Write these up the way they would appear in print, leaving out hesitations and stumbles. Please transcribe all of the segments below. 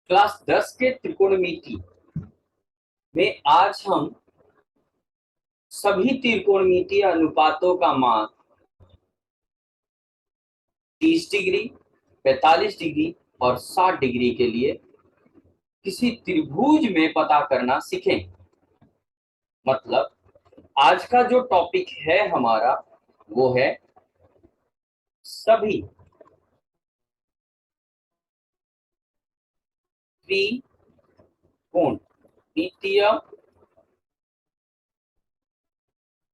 Class 10 के त्रिकोणमिति में आज हम सभी त्रिकोणमितीय अनुपातों का मान 30 डिग्री, 45 डिग्री और 60 डिग्री के लिए किसी त्रिभुज में पता करना सीखेंगे। मतलब आज का जो टॉपिक है हमारा वो है सभी त्रिकोणमितीय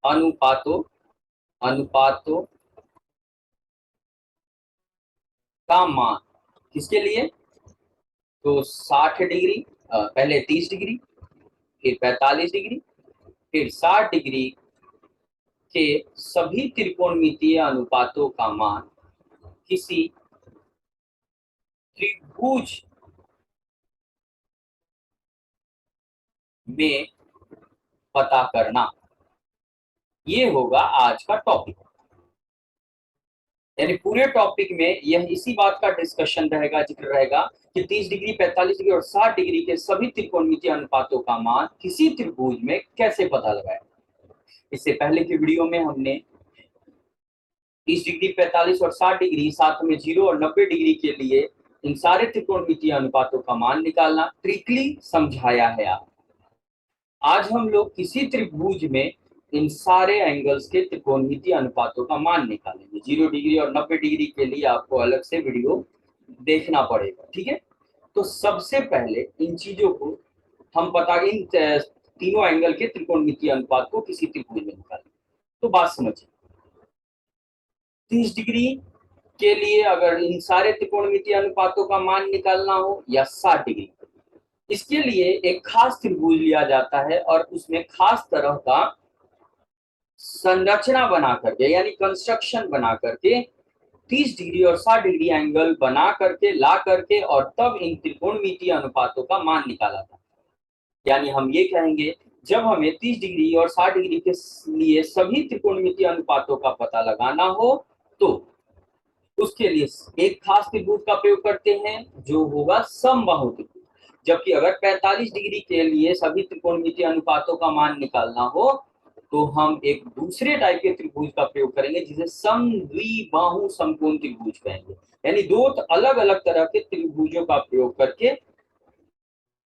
अनुपातों अनुपातों का मान। किसके लिए? तो 60 डिग्री, पहले 30 डिग्री, फिर 45 डिग्री, फिर 60 डिग्री के सभी त्रिकोणमितीय अनुपातों का मान किसी त्रिभुज में पता करना, ये होगा आज का टॉपिक। यानी पूरे टॉपिक में यह इसी बात का डिस्कशन रहेगा, जिक्र रहेगा कि 30 डिग्री, 45 डिग्री और 60 डिग्री के सभी त्रिकोणमितीय अनुपातों का मान किसी त्रिभुज में कैसे पता लगाए। इससे पहले की वीडियो में हमने 30 डिग्री, 45 और 60 डिग्री, साथ में 0 और 90 डिग्री के लिए इन सारे त्रिकोणमितीय अनुपातों का मान निकालना ट्रिकली समझाया है। आज हम लोग किसी त्रिभुज में इन सारे एंगल्स के त्रिकोणमितीय अनुपातों का मान निकालेंगे। 0 डिग्री और 90 डिग्री के लिए आपको अलग से वीडियो देखना पड़ेगा, ठीक है। तो सबसे पहले इन चीजों को हम इन तीनों एंगल के त्रिकोणमितीय अनुपात को किसी त्रिभुज में निकालेंगे। तो बात समझिए, 30 डिग्री के लिए अगर इन सारे त्रिकोणमितीय अनुपातों का मान निकालना हो या 60 डिग्री, इसके लिए एक खास त्रिभुज लिया जाता है और उसमें खास तरह का संरचना बना करके, यानी कंस्ट्रक्शन बना करके 30 डिग्री और 60 डिग्री एंगल बना करके ला करके और तब इन त्रिकोणमितीय अनुपातों का मान निकाला था। यानी हम ये कहेंगे, जब हमें 30 डिग्री और 60 डिग्री के लिए सभी त्रिकोणमितीय अनुपातों का पता लगाना हो तो उसके लिए एक खास त्रिभुज का प्रयोग करते हैं जो होगा समबाहु त्रिभुज। जबकि अगर 45 डिग्री के लिए सभी त्रिकोणमितीय अनुपातों का मान निकालना हो तो हम एक दूसरे टाइप के त्रिभुज का प्रयोग करेंगे जिसे समद्विबाहु समकोण त्रिभुज कहेंगे। यानी दो अलग अलग तरह के त्रिभुजों का प्रयोग करके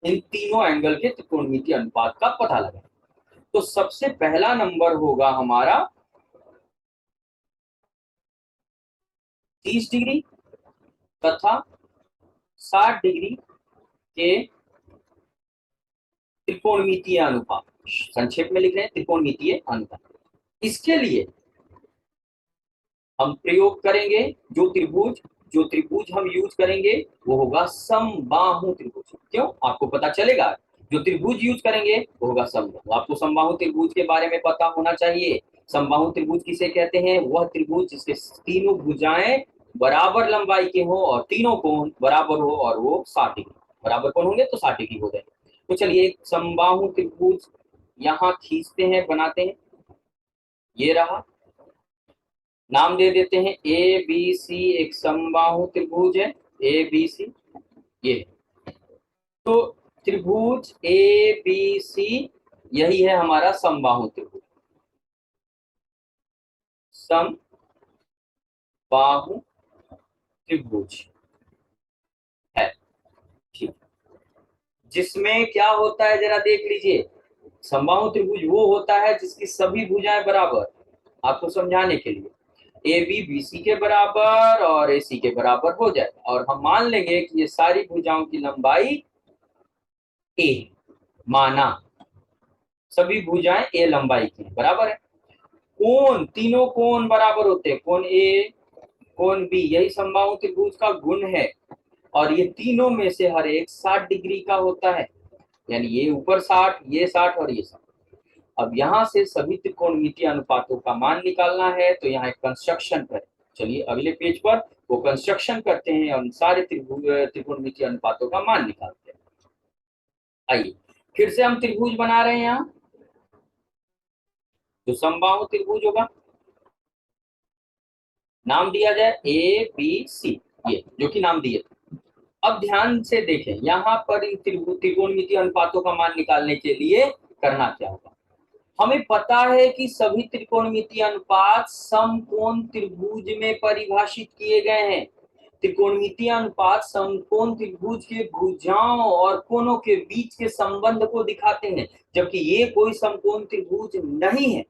इन तीनों एंगल के त्रिकोणमितीय अनुपात का पता लगाएं। तो सबसे पहला नंबर होगा हमारा 30 डिग्री तथा 60 डिग्री के त्रिकोणमितीय अनुपात। संक्षेप में लिख रहे हैं त्रिकोणमितीय अनुपात। इसके लिए हम प्रयोग करेंगे जो त्रिभुज हम यूज करेंगे वो होगा समबाहु त्रिभुज। क्यों? आपको पता चलेगा, जो त्रिभुज यूज करेंगे वो होगा समबाहु। आपको समबाहु त्रिभुज के बारे में पता होना चाहिए। समबाहु त्रिभुज किसे कहते हैं? वह त्रिभुज जिसके तीनों भुजाएं बराबर लंबाई के हो और तीनों कोण बराबर हो और वो 60 डिग्री बराबर कोण होंगे तो 60 डिग्री हो जाएंगे। तो चलिए एक समबाहु त्रिभुज यहाँ खींचते हैं, बनाते हैं। ये रहा, नाम दे देते हैं ए बी सी। एक समबाहु त्रिभुज है ए बी सी, ये। तो त्रिभुज ए बी सी यही है हमारा समबाहु त्रिभुज। समबाहु त्रिभुज है, ठीक। जिसमें क्या होता है जरा देख लीजिए। समबाहु त्रिभुज वो होता है जिसकी सभी भुजाएं बराबर। आपको समझाने के लिए ए बी बी सी के बराबर और ए सी के बराबर हो जाए और हम मान लेंगे कि ये सारी भुजाओं की लंबाई ए, माना सभी भुजाएं ए लंबाई की बराबर है। कोण, तीनों कोण बराबर होते हैं, कोण ए, कोण बी, यही समबाहु त्रिभुज का गुण है। और ये तीनों में से हर एक 60 डिग्री का होता है। यानी ये ऊपर 60, ये 60 और ये 60। अब यहाँ से सभी त्रिकोणमितीय अनुपातों का मान निकालना है तो यहाँ एक कंस्ट्रक्शन करें। चलिए अगले पेज पर वो कंस्ट्रक्शन करते हैं और सारे त्रिकोणमितीय अनुपातों का मान निकालते हैं। आइए फिर से हम त्रिभुज बना रहे हैं। यहाँ जो समबाहु त्रिभुज होगा, नाम दिया जाए ए बी सी, ये जो कि नाम दिए थे। अब ध्यान से देखें, यहाँ पर इन त्रिकोणमितीय अनुपातों का मान निकालने के लिए करना क्या होगा। हमें पता है कि सभी त्रिकोणमितीय अनुपात समकोण त्रिभुज में परिभाषित किए गए हैं। त्रिकोणमितीय अनुपात समकोण त्रिभुज के भुजाओं और कोणों के बीच के संबंध को दिखाते हैं, जबकि ये कोई समकोण त्रिभुज नहीं है।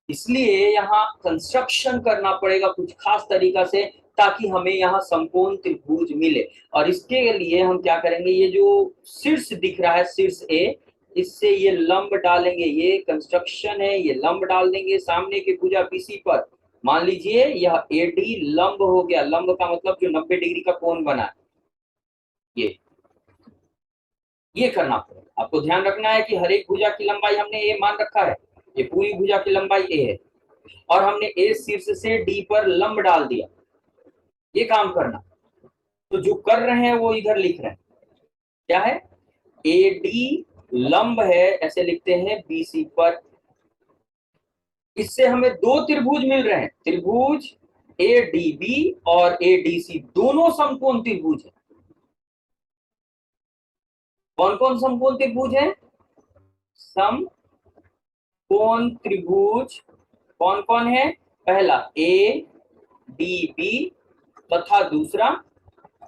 इसलिए यहाँ कंस्ट्रक्शन करना पड़ेगा कुछ खास तरीका से, ताकि हमें यहाँ समकोण त्रिभुज मिले। और इसके लिए हम क्या करेंगे, ये जो शीर्ष दिख रहा है, शीर्ष ए, इससे ये लंब डालेंगे, ये कंस्ट्रक्शन है, ये लंब डाल देंगे सामने के भुजा बीसी पर। मान लीजिए यह एडी लंब हो गया। लंब का मतलब जो 90 डिग्री का कोण बना है, ये करना पड़ेगा। आपको ध्यान रखना है कि हर एक भुजा की लंबाई हमने ए मान रखा है, ये पूरी भुजा की लंबाई ए है, और हमने ए शीर्ष से डी पर लंब डाल दिया। ये काम करना, तो जो कर रहे हैं वो इधर लिख रहे हैं, क्या है, ए डी लंब है, ऐसे लिखते हैं बीसी पर। इससे हमें दो त्रिभुज मिल रहे हैं, त्रिभुज ए डी बी और ए डी सी, दोनों समकोण त्रिभुज है। कौन कौन समकोण त्रिभुज है? समकोण त्रिभुज कौन कौन है? पहला ए डी बी तथा दूसरा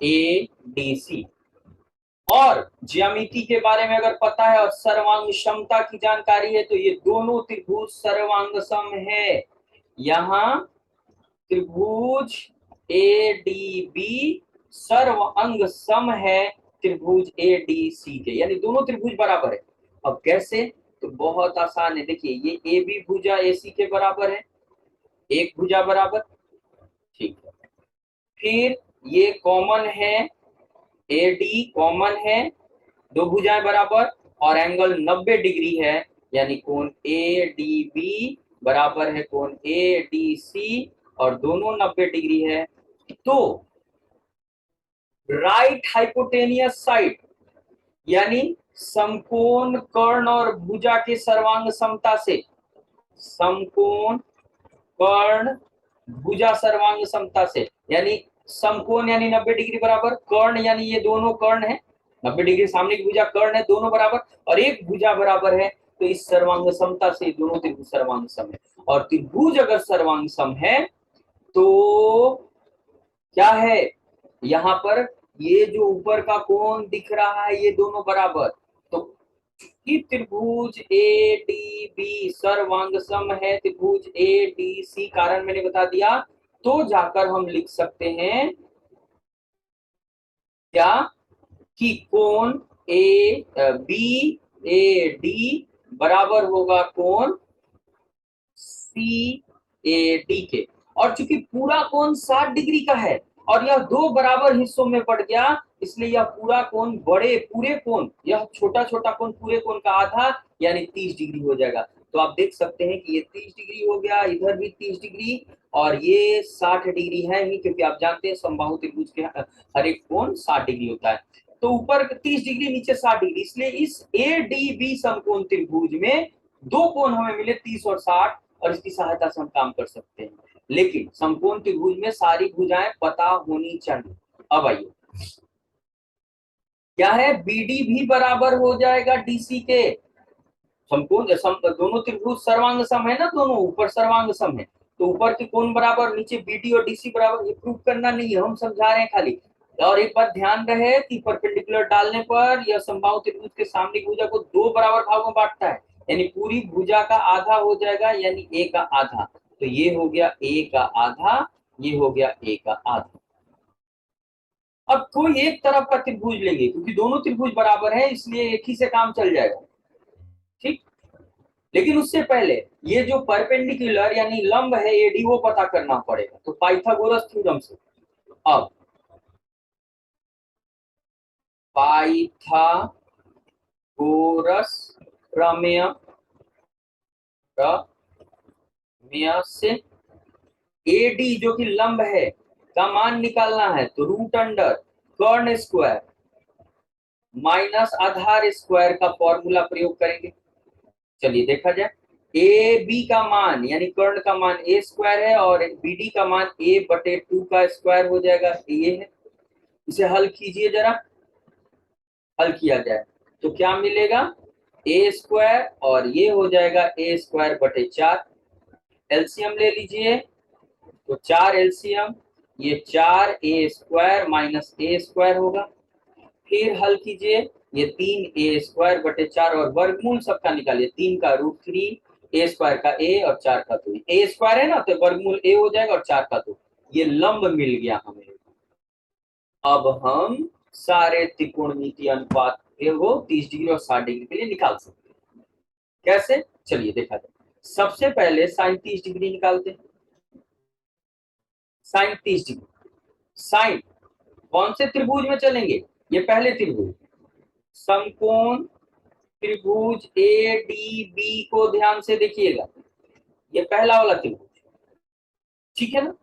ए डी सी। और ज्यामिति के बारे में अगर पता है और सर्वांग समता की जानकारी है, तो ये दोनों त्रिभुज सर्वांग सम है। यहाँ त्रिभुज ए डी बी सर्वांग सम है त्रिभुज ए डी सी के, यानी दोनों त्रिभुज बराबर है। अब कैसे? तो बहुत आसान है, देखिए ये ए बी भुजा ए सी के बराबर है, एक भुजा बराबर, ठीक है। फिर ये कॉमन है, ए डी कॉमन है, दो भुजाएं बराबर, और एंगल 90 डिग्री है, यानी कोण ए डी बी बराबर है कोण ए डी सी, और दोनों 90 डिग्री है। तो राइट हाइपोटेनियस साइड, यानी समकोण कर्ण और भुजा के सर्वांग समता से, समकोण कर्ण भुजा सर्वांग समता से, यानी समकोण यानी 90 डिग्री बराबर, कर्ण यानी ये दोनों कर्ण है, 90 डिग्री सामने की भुजा कर्ण है, दोनों बराबर, और एक भुजा बराबर है, तो इस सर्वांग समता से दोनों त्रिभुज सर्वांग सम है। और त्रिभुज अगर सर्वांग सम है तो क्या है, यहाँ पर ये जो ऊपर का कोण दिख रहा है ये दोनों बराबर, तो कि त्रिभुज ए डी बी सर्वांग सम है त्रिभुज ए डी सी, कारण मैंने बता दिया, तो जाकर हम लिख सकते हैं क्या, कि कोण ए बी ए डी बराबर होगा कोण सी ए डी के। और चूंकि पूरा कोण 60 डिग्री का है और यह दो बराबर हिस्सों में बढ़ गया, इसलिए यह पूरा कोण पूरे कोण, यह छोटा छोटा कोण पूरे कोण का आधा यानी 30 डिग्री हो जाएगा। तो आप देख सकते हैं कि ये 30 डिग्री हो गया, इधर भी 30 डिग्री, और ये 60 डिग्री है ही, क्योंकि आप जानते हैं समबाहु त्रिभुज के हर एक कोण 60 डिग्री होता है। तो ऊपर 30 डिग्री नीचे 60 डिग्री, इसलिए इस ए डी बी समकोण त्रिभुज में दो कोण हमें मिले 30 और 60, और इसकी सहायता से हम काम कर सकते हैं। लेकिन समकोण त्रिभुज में सारी भुजाएं पता होनी चाहिए। अब आइए, क्या है, बीडी भी बराबर हो जाएगा डीसी के। समकोण दोनों त्रिभुज सर्वांग सम है ना, दोनों ऊपर सर्वांग सम है, तो ऊपर के कोण बराबर, नीचे बीडी और डीसी बराबर। ये प्रूव करना नहीं है, हम समझा रहे हैं खाली। और एक बात ध्यान रहे कि परपेंडिकुलर डालने पर यह समबाहु त्रिभुज के सामने की भुजा को दो बराबर भागों में बांटता है, यानी पूरी भुजा का आधा हो जाएगा, यानी ए का आधा। तो ये हो गया ए का आधा, ये हो गया ए का आधा। अब कोई एक तरफ का त्रिभुज लेंगे, क्योंकि दोनों त्रिभुज बराबर है, इसलिए एक ही से काम चल जाएगा, ठीक। लेकिन उससे पहले ये जो परपेंडिकुलर यानी लंब है एडी, वो पता करना पड़ेगा, तो पाइथागोरस थ्योरम से। अब पाइथागोरस प्रमेय से एडी जो कि लंब है का मान निकालना है, तो रूट अंडर कर्ण स्क्वायर माइनस आधार स्क्वायर का फॉर्मूला प्रयोग करेंगे। चलिए देखा जाए, ए बी का मान यानी कर्ण का मान ए स्क्वायर है, और बी डी का मान ए बटे 2 का स्क्वायर हो जाएगा, ये है। इसे हल कीजिए जरा, हल किया जाए तो क्या मिलेगा, ए स्क्वायर और ये हो जाएगा ए स्क्वायर बटे 4। एलसीएम ले लीजिए, तो 4 एलसीएम, ये 4 ए स्क्वायर माइनस ए स्क्वायर होगा। फिर हल कीजिए, ये 3 ए स्क्वायर बटे 4 और वर्गमूल सबका निकालिए, 3 का रूट 3, ए स्क्वायर का ए और 4 का 2, ए स्क्वायर है ना तो वर्गमूल ए हो जाएगा और 4 का 2, ये लंब मिल गया हमें। अब हम सारे त्रिकोणमितीय अनुपात वो 30 डिग्री और 60 डिग्री के लिए निकाल सकते हैं। कैसे, चलिए देखा जाए। सबसे पहले साइन 30 डिग्री निकालते हैं। साइन 30 डिग्री, साइन कौन से त्रिभुज में चलेंगे, ये पहले त्रिभुज समकोण त्रिभुज ए डी बी को ध्यान से देखिएगा, ये पहला वाला त्रिभुज, ठीक है ना।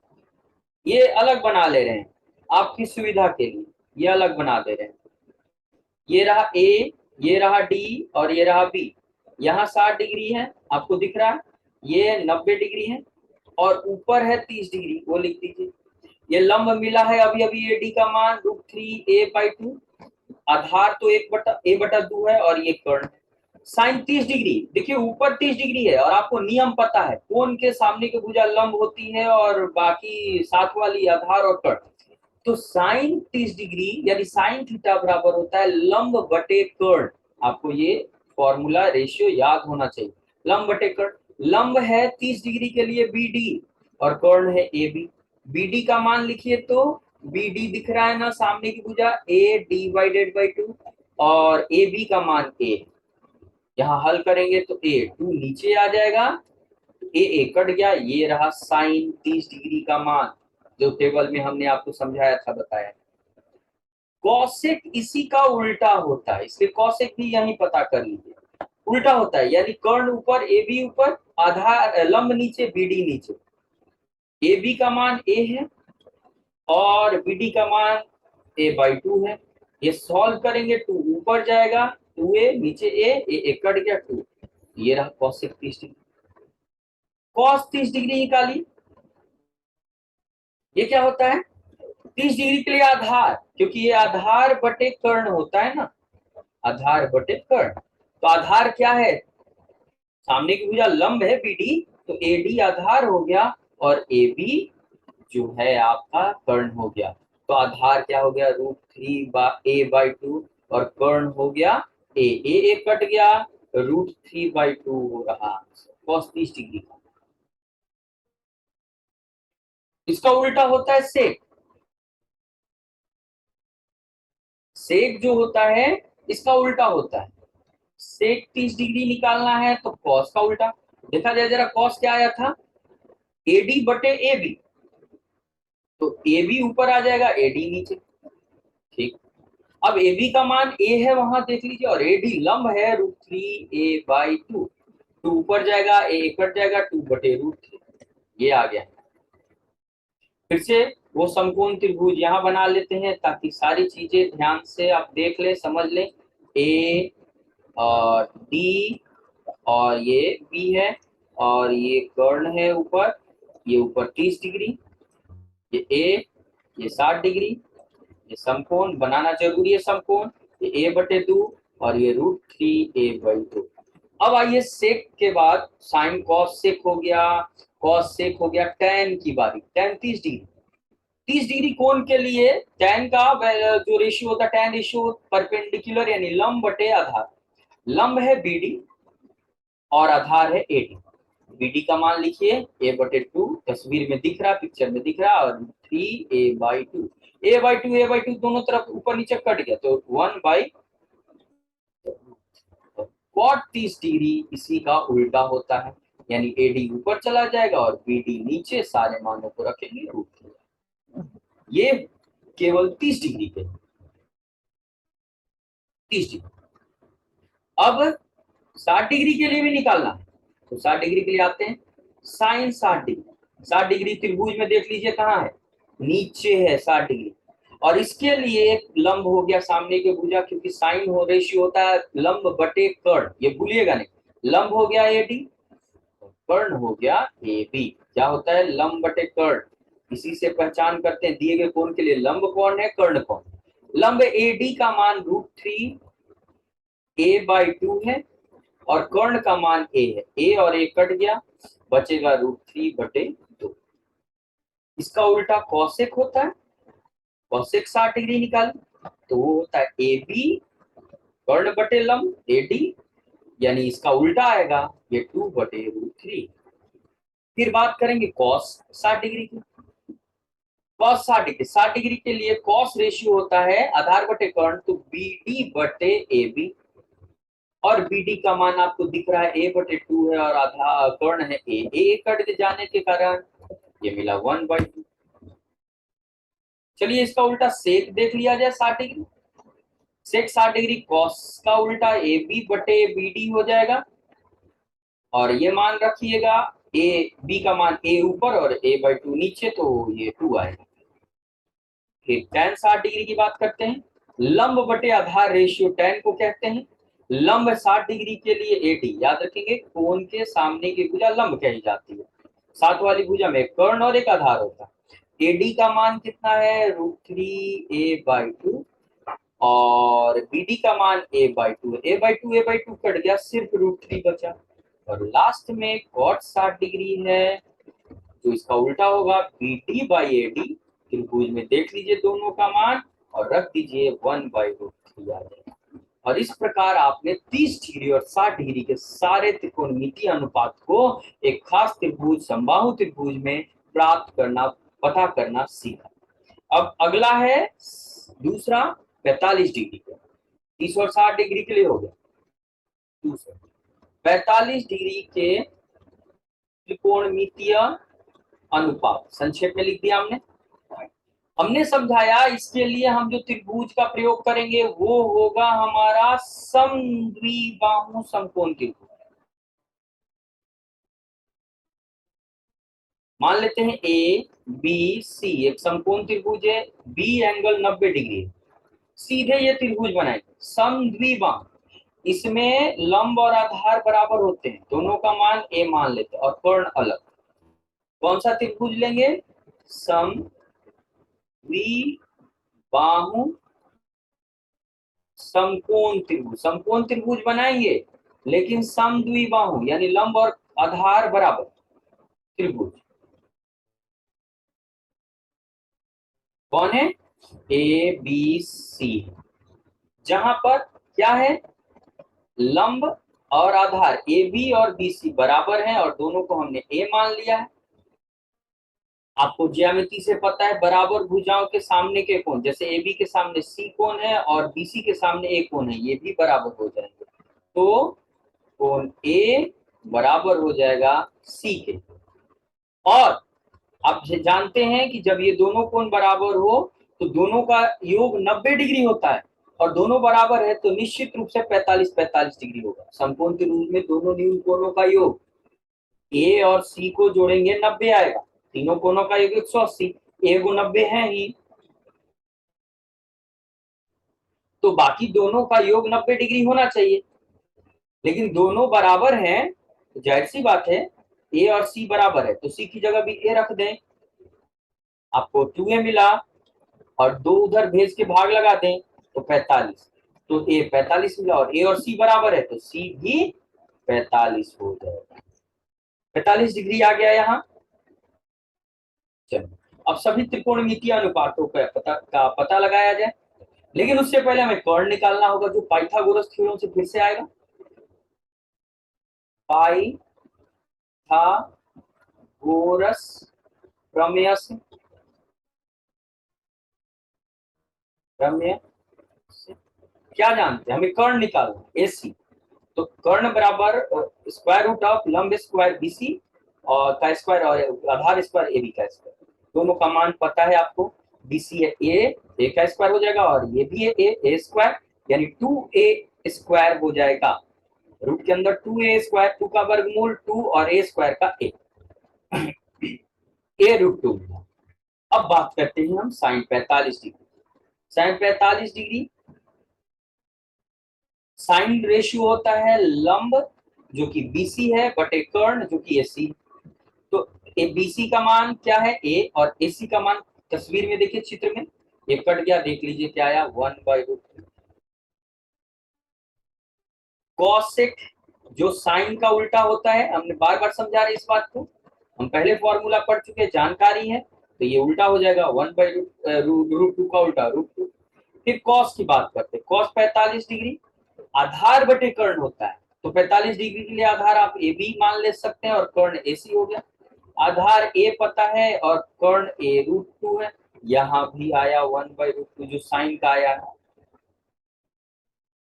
ये अलग बना ले रहे हैं आपकी सुविधा के लिए, ये अलग बना दे रहे हैं। ये रहा ए, ये रहा डी और ये रहा बी। यहाँ 60 डिग्री है आपको दिख रहा है, ये 90 डिग्री है और ऊपर है 30 डिग्री, वो लिख दीजिए। ये लंब मिला है अभी अभी ए डी का मान √3a/2, आधार तो 1/a/2 है और ये कर्ण है। साइन 30 डिग्री, देखिए ऊपर 30 डिग्री है और आपको नियम पता है कोण के सामने की भुजा लंब होती है और बाकी साथ वाली आधार और कर्ण। तो साइन 30 डिग्री यानी साइन थीटा बराबर होता है लंब बटे कर्ण। आपको ये फॉर्मूला रेशियो याद होना चाहिए, लंब बटे कर्ण। लंब है 30 डिग्री के लिए बी डी और कर्ण है ए बी। बी डी का मान लिखिए, तो बी डी दिख रहा है ना सामने की भुजा ए /2 और ए बी का मान ए। यहाँ हल करेंगे तो ए 2 नीचे आ जाएगा, ए कट गया, ये रहा साइन 30 डिग्री का मान जो टेबल में हमने आपको समझाया था, बताया। कॉसेक इसी का उल्टा होता है, इसलिए कॉसेक भी यही पता कर लीजिए, उल्टा होता है यानी कर्ण ऊपर ए बी ऊपर, आधार लंब नीचे बी डी नीचे। ए बी का मान ए है और बी डी का मान a/2 है। ये सॉल्व करेंगे 2 ऊपर जाएगा, 2a नीचे ए कट गया 2, ये रहा कॉसेक 30 डिग्री। कॉस 30 डिग्री निकाली, ये क्या होता है 30 डिग्री के लिए आधार, क्योंकि ये आधार बटे कर्ण होता है ना, आधार बटे कर्ण। तो आधार क्या है, सामने की भुजा लंब है बीडी, तो एडी आधार हो गया और ए बी जो है आपका कर्ण हो गया। तो आधार क्या हो गया √3a/2 और कर्ण हो गया ए कट गया, √3/2 हो रहा cos 30 डिग्री का। इसका उल्टा होता है सेक। सेक जो होता है इसका उल्टा होता है, सेक 30 डिग्री निकालना है तो कॉस का उल्टा। देखा जाए जरा, कॉस क्या आया था एडी बटे ए बी, तो ए बी ऊपर आ जाएगा एडी नीचे, ठीक। अब ए बी का मान ए है वहां देख लीजिए और ए डी लंब है √3a/2, 2 ऊपर जाएगा ए कट जाएगा 2/√3, ये आ गया। फिर से वो समकोण त्रिभुज यहाँ बना लेते हैं ताकि सारी चीजें ध्यान से आप देख ले समझ ले। ए और डी और ये बी है और ये कर्ण है ऊपर, ये ऊपर 30 डिग्री, ये ए, ये 60 डिग्री, ये समकोण बनाना जरूरी है समकोण, ये a/2 और ये √3a/2। अब आइए सेक के बाद साइन कॉस सेक हो गया, कॉस सेक हो गया, टैन की बारी। टैन 30 डिग्री, 30 डिग्री कोण के लिए टैन का जो रेशियो होता है टैन रेशियो परपेंडिकुलर यानी लंब बटे आधार। लंब है बीडी और आधार है एडी। बीडी का मान लिखिए a/2, तस्वीर में दिख रहा, पिक्चर में दिख रहा, और 3a/2, a/2 दोनों तरफ ऊपर नीचे कट गया तो 1/, cot 30 डिग्री इसी का उल्टा होता है, यानी एडी ऊपर चला जाएगा और बीडी नीचे, सारे मानों को रखेंगे √3। ये केवल 30 डिग्री के, 30 डिग्री। अब 60 डिग्री के लिए भी निकालना है, तो 60 डिग्री के लिए आते हैं, साइन 60 डिग्री। 60 डिग्री त्रिभुज में देख लीजिए कहाँ है, नीचे है 60 डिग्री, और इसके लिए एक लंब हो गया सामने के भुजा, क्योंकि साइन हो रेशियो होता है लंब बटे कर्ण, ये भूलिएगा नहीं। लंब हो गया एडी, कर्ण हो गया ए बी। क्या होता है लंब बटे कर्ण, इसी से पहचान करते हैं दिए गए कोण के लिए लंब कौन है कर्ण कौन। लंब AD का मान √3 a/2 है और कर्ण का मान a है। a और a कट गया, बचेगा √3/2। इसका उल्टा कौशिक होता है, कौशिक 60 डिग्री निकाले तो वो होता है AB कर्ण बटे लंब AD, यानी इसका उल्टा आएगा ये 2/√3। फिर बात करेंगे कॉस 60 डिग्री की। कॉस 60 डिग्री के लिए कॉस रेशियो होता है आधार बटे कर्ण, तो BD बटे AB, और BD का मान आपको दिख रहा है a/2 है और आधा कर्ण है a कट जाने के कारण ये मिला 1/2। चलिए इसका उल्टा सेक देख लिया जाए 60 डिग्री। सेक 60 डिग्री कॉस का उल्टा AB बटे BD हो जाएगा, और ये मान रखिएगा B का मान a ऊपर और a/2 नीचे, तो ये 2 आएगा। फिर tan 60 डिग्री की बात करते हैं। लंब बटे आधार रेशियो tan को कहते हैं। लंब 60 डिग्री के लिए AD, याद रखेंगे कोण के सामने की भुजा लंब कही जाती है। साथ वाली भुजा में कर्ण और एक आधार होता है। AD का मान कितना है √3a/2 और BD का मान a/2 a/2 कट गया, सिर्फ √3 बचा। और लास्ट में cot 60 डिग्री है, तो इसका उल्टा होगा BD/AD। त्रिभुज में देख लीजिए दोनों का मान और रख दीजिए 1/√3 आ जाएगा। और इस प्रकार आपने 30 डिग्री और 60 डिग्री के सारे त्रिकोणमितीय अनुपात को एक खास त्रिभुज समबाहु त्रिभुज में प्राप्त करना, पता करना सीखा। अब अगला है दूसरा 45 डिग्री का। 30 और 60 डिग्री के लिए हो गया। दूसरा 45 डिग्री के त्रिकोणमितीय अनुपात संक्षेप में लिख दिया हमने समझाया। इसके लिए हम जो त्रिभुज का प्रयोग करेंगे वो होगा हमारा समद्विबाहु समकोण त्रिभुज। मान लेते हैं ABC एक समकोण त्रिभुज है, B एंगल 90 डिग्री है। सीधे ये त्रिभुज बनाएंगे समद्विबाहु। इसमें लंब और आधार बराबर होते हैं, दोनों का मान A मान लेते हैं और कर्ण अलग। कौन सा त्रिभुज लेंगे? समद्विबाहु समकोण त्रिभुज। समकोण त्रिभुज बनाएंगे लेकिन समद्विबाहु यानी लंब और आधार बराबर त्रिभुज। कौन है? ABC, जहां पर क्या है लंब और आधार AB और BC बराबर है और दोनों को हमने A मान लिया है। आपको ज्यामिति से पता है बराबर भुजाओं के सामने के कोण, जैसे AB के सामने C कोण है और BC के सामने A कोण है, ये भी बराबर हो जाएंगे, तो कोण A बराबर हो जाएगा C के। और आप जानते हैं कि जब ये दोनों कोण बराबर हो तो दोनों का योग 90 डिग्री होता है, और दोनों बराबर है तो निश्चित रूप से 45 डिग्री होगा। समकोण त्रिभुज में दोनों न्यून कोणों का योग A और C को जोड़ेंगे 90 आएगा, तीनों कोणों का योग 180, A को 90 है ही, तो बाकी दोनों का योग 90 डिग्री होना चाहिए। लेकिन दोनों बराबर हैं तो जाहिर सी बात है A और C बराबर है, तो C की जगह भी A रख दें, आपको 2A मिला, और 2 उधर भेज के भाग लगा दें तो 45, तो A 45 मिला और A और C बराबर है तो C भी 45 हो जाएगा। 45 डिग्री आ गया यहाँ। चलो अब सभी त्रिकोणमितीय अनुपातों का पता लगाया जाए, लेकिन उससे पहले हमें कर्ण निकालना होगा जो पाइथागोरस थ्योरम से फिर से आएगा। पाइथागोरस प्रमेय से क्या जानते हैं, हमें कर्ण निकालना AC, तो कर्ण बराबर स्क्वायर रूट ऑफ लंब स्क्वायर BC और का स्क्वायर और आधार स्क्वायर AB का स्क्वायर, दोनों का मान पता है आपको। BC है A का स्क्वायर हो जाएगा और ये भी है A स्क्वायर, यानी 2A स्क्वायर हो जाएगा। रूट के अंदर 2A स्क्वायर, 2 का वर्गमूल 2 और A स्क्वायर का A, A√2। अब बात करते हैं हम sine 45 degree. Sine 45 degree sine ratio होता है लंब जो कि BC है बटे कर्ण जो कि AC। तो BC का मान क्या है A और AC का मान तस्वीर में देखिए चित्र में ये कट गया, देख लीजिए क्या आया, 1/√3। कॉसेक जो साइन का उल्टा होता है, हमने बार बार समझा रहे इस बात को, हम पहले फॉर्मूला पढ़ चुके, जानकारी है, तो ये उल्टा हो जाएगा, 1/√2 का उल्टा √2। फिर कॉस की बात करते हैं, कॉस 45 डिग्री आधार बटे कर्ण होता है, तो 45 डिग्री के लिए आधार आप ए बी मान ले सकते हैं और कर्ण ए सी हो गया। आधार ए पता है और कर्ण ए √2 है, यहाँ भी आया 1/√2 जो साइन का आया है।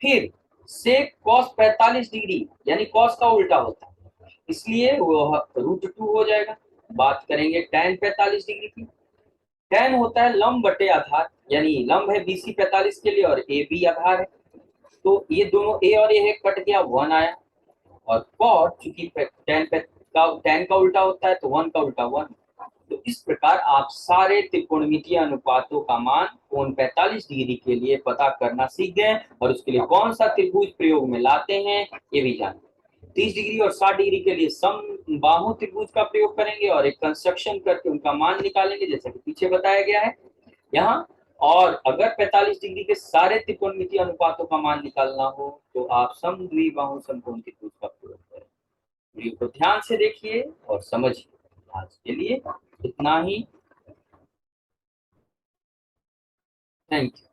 फिर सेक कॉस 45 डिग्री यानी कॉस का उल्टा होता है, इसलिए वो √2 हो जाएगा। बात करेंगे tan 45 डिग्री की। tan होता है लंब बटे आधार, यानी लंब है BC 45 के लिए और ए बी आधार है, तो ये दोनों ए और ए कट गया, 1 आया। और कॉट चूंकि tan का उल्टा होता है तो 1 का उल्टा 1। तो इस प्रकार आप सारे त्रिकोणमितीय अनुपातों का मान कोण 45 डिग्री के लिए पता करना सीख गए, और उसके लिए कौन सा त्रिभुज प्रयोग में लाते हैं ये भी जाने। 30 डिग्री और 60 डिग्री के लिए समबाहु त्रिभुज का प्रयोग करेंगे और एक कंस्ट्रक्शन करके उनका मान निकालेंगे, जैसा कि पीछे बताया गया है यहाँ। और अगर 45 डिग्री के सारे त्रिकोणमितीय अनुपातों का मान निकालना हो तो आप समद्विबाहु समकोण त्रिभुज का प्रयोग करें। वीडियो को ध्यान से देखिए और समझिए। आज के लिए इतना ही। Thank you.